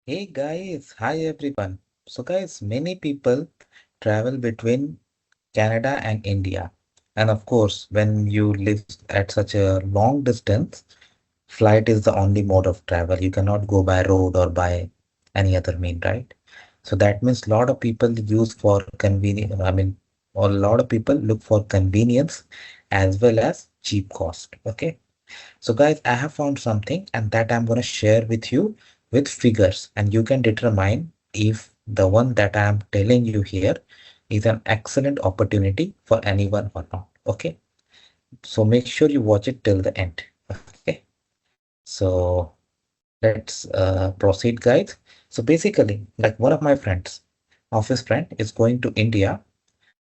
Hey guys, hi everyone. So guys, many people travel between Canada and India. And of course, when you live at such a long distance, flight is the only mode of travel. You cannot go by road or by any other mean, right? So that means a lot of people use for convenience. A lot of people look for convenience as well as cheap cost. Okay. So guys, I have found something and that I'm going to share with you with figures, and you can determine if the one that I am telling you here is an excellent opportunity for anyone or not. Okay. So make sure you watch it till the end. Okay. So let's proceed guys. So basically, like one of my friends, office friend is going to India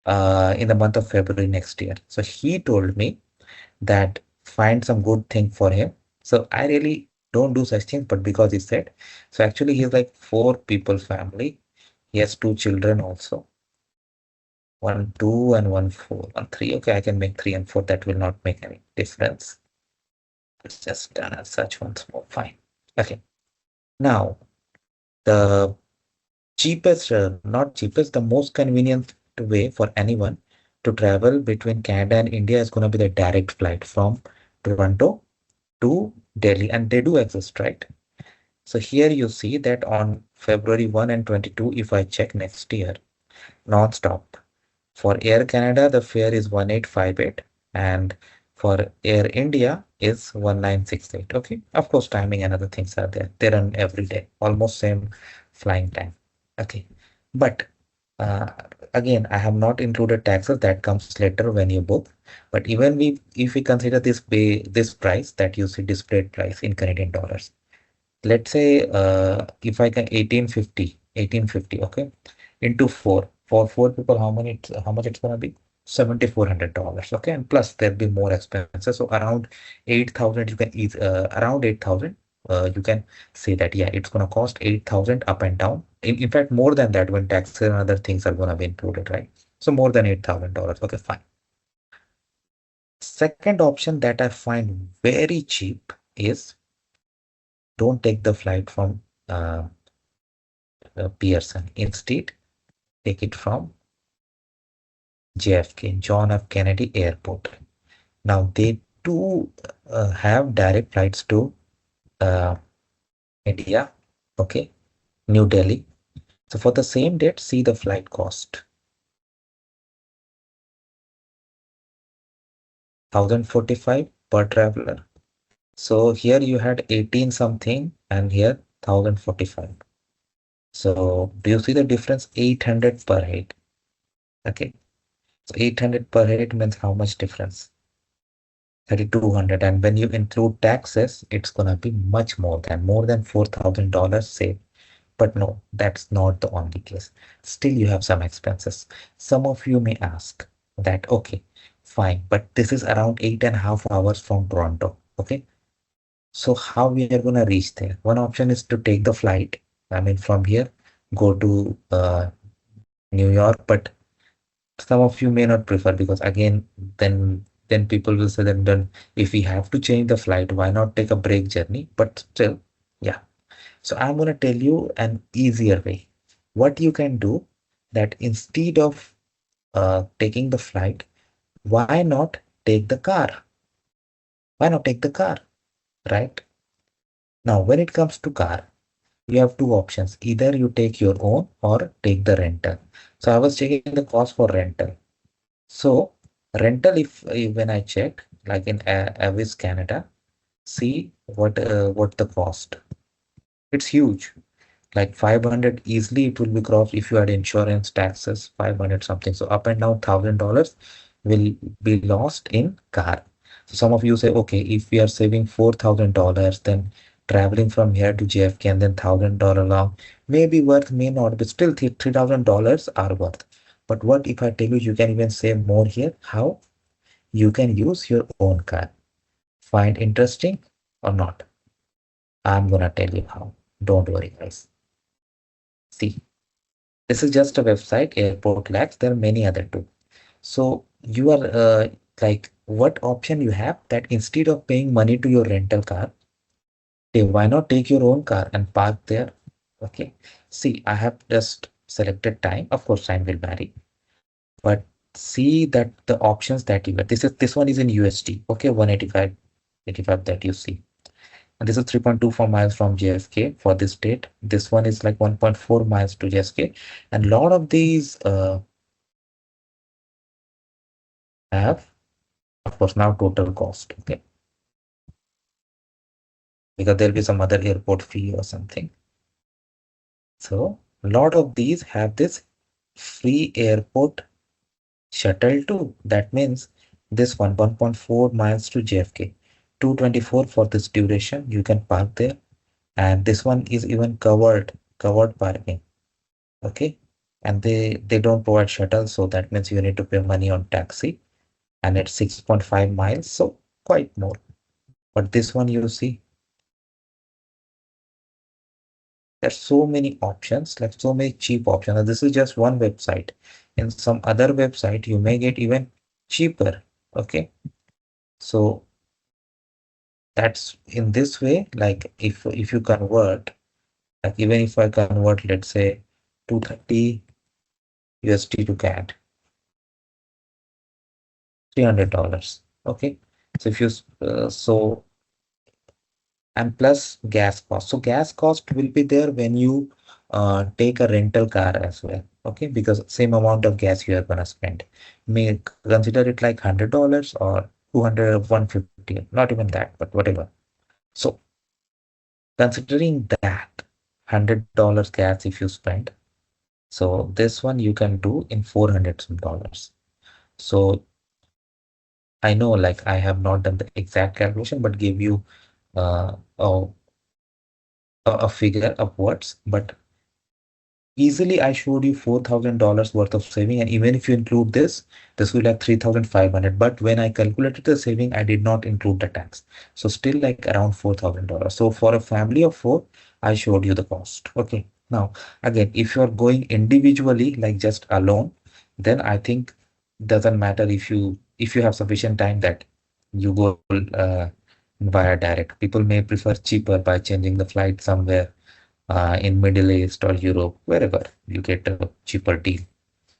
in the month of February next year. So he told me that find some good thing for him. So I really don't do such things, but because he said, so actually he's like four people family. He has two children also. One, two, and one, four, one, three. Okay, I can make three and four. That will not make any difference. It's just done as such once more. Fine. Okay. Now the cheapest, not cheapest, the most convenient way for anyone to travel between Canada and India is going to be the direct flight from Toronto to Delhi, and they do exist, right? So here you see that on February 1 and 22, if I check next year, non-stop. For Air Canada, the fare is 1858, and for Air India is 1968. Okay, of course, timing and other things are there. They run every day, almost same flying time. Okay, but uh, again, I have not included taxes that comes later when you book. But even if we consider this price that you see displayed price in Canadian dollars, let's say if I can 1850, okay, into four for four people, how much it's gonna be? $7,400. Okay, and plus there'll be more expenses, so around 8,000 you can eat around 8,000. You can say that, yeah, it's gonna cost 8,000 up and down. In fact, more than that when taxes and other things are gonna be included, right? So more than $8,000. Okay, fine. Second option that I find very cheap is don't take the flight from Pearson. Instead, take it from JFK, John F. Kennedy Airport. Now, they do have direct flights to uh, India, okay, New Delhi. So, for the same date, see the flight cost 1045 per traveler. So, here you had 18 something and here 1045. So, do you see the difference? 800 per head. Okay, so 800 per head means how much difference? 3,200, and when you include taxes it's gonna be much more than $4,000 save. But no, that's not the only case. Still you have some expenses. Some of you may ask that, okay, fine, but this is around 8.5 hours from Toronto. Okay, so how we are gonna reach there? One option is to take the flight, from here go to New York, but some of you may not prefer, because again, then people will say that, then if we have to change the flight, why not take a break journey? But still, yeah. So I'm going to tell you an easier way. What you can do, that instead of taking the flight, why not take the car? Why not take the car, right? Now, when it comes to car, you have two options. Either you take your own or take the rental. So I was checking the cost for rental. So rental, if when I check, like in Avis Canada, see what the cost. It's huge, like 500 easily. It will be crossed if you add insurance, taxes, 500 something. So up and down $1,000 will be lost in car. So some of you say, okay, if we are saving $4,000, then traveling from here to JFK and then $1,000 long may be worth, may not, but still $3,000 are worth. But what if I tell you you can even save more here? How? You can use your own car. Find interesting or not? I'm gonna tell you how. Don't worry, guys. See, this is just a website, Airport Labs. There are many other too. So you are like, what option you have, that instead of paying money to your rental car, why not take your own car and park there? Okay. See, I have just selected time. Of course, time will vary, but see that the options that you get. This one is in USD. Okay, 185 that you see. And this is 3.24 miles from JFK for this state. This one is like 1.4 miles to JFK. And a lot of these have, of course, now total cost. Okay, because there'll be some other airport fee or something. So a lot of these have this free airport shuttle too. That means this one 1.4 miles to JFK, 224 for this duration. You can park there, and this one is even covered parking. Okay, and they don't provide shuttle, so that means you need to pay money on taxi, and it's 6.5 miles, so quite more. But this one you see, there's so many options, like so many cheap options. And this is just one website. In some other website, you may get even cheaper. Okay, so that's in this way. Like if you convert, like even if I convert, let's say 230 USD to CAD, $300. Okay, so if you and plus gas cost. So gas cost will be there when you take a rental car as well. Okay, because same amount of gas you are gonna spend. May consider it like $100 or 200, 150, not even that, but whatever. So considering that $100 gas if you spend, so this one you can do in 400 some dollars. So I know like I have not done the exact calculation, but give you uh, a, a figure upwards, but easily I showed you $4,000 worth of saving, and even if you include this will have 3,500. But when I calculated the saving, I did not include the tax. So still like around $4,000. So for a family of four, I showed you the cost. Okay. Now, again, if you are going individually, like just alone, then I think doesn't matter if you have sufficient time that you go via direct. People may prefer cheaper by changing the flight somewhere in Middle East or Europe, wherever you get a cheaper deal.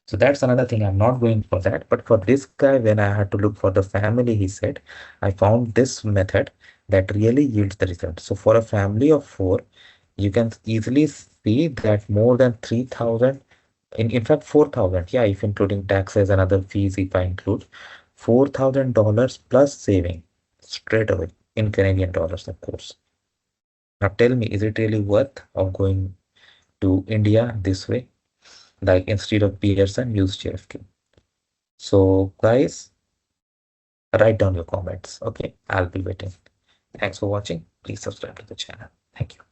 So that's another thing. I'm not going for that. But for this guy, when I had to look for the family, he said, I found this method that really yields the result. So for a family of four, you can easily see that more than 3,000, in fact, 4,000. Yeah, if including taxes and other fees, if I include $4,000 plus saving straight away in Canadian dollars, of course. Now tell me, is it really worth of going to India this way? Like instead of Pearson, use JFK. So guys, write down your comments. Okay, I'll be waiting. Thanks for watching. Please subscribe to the channel. Thank you.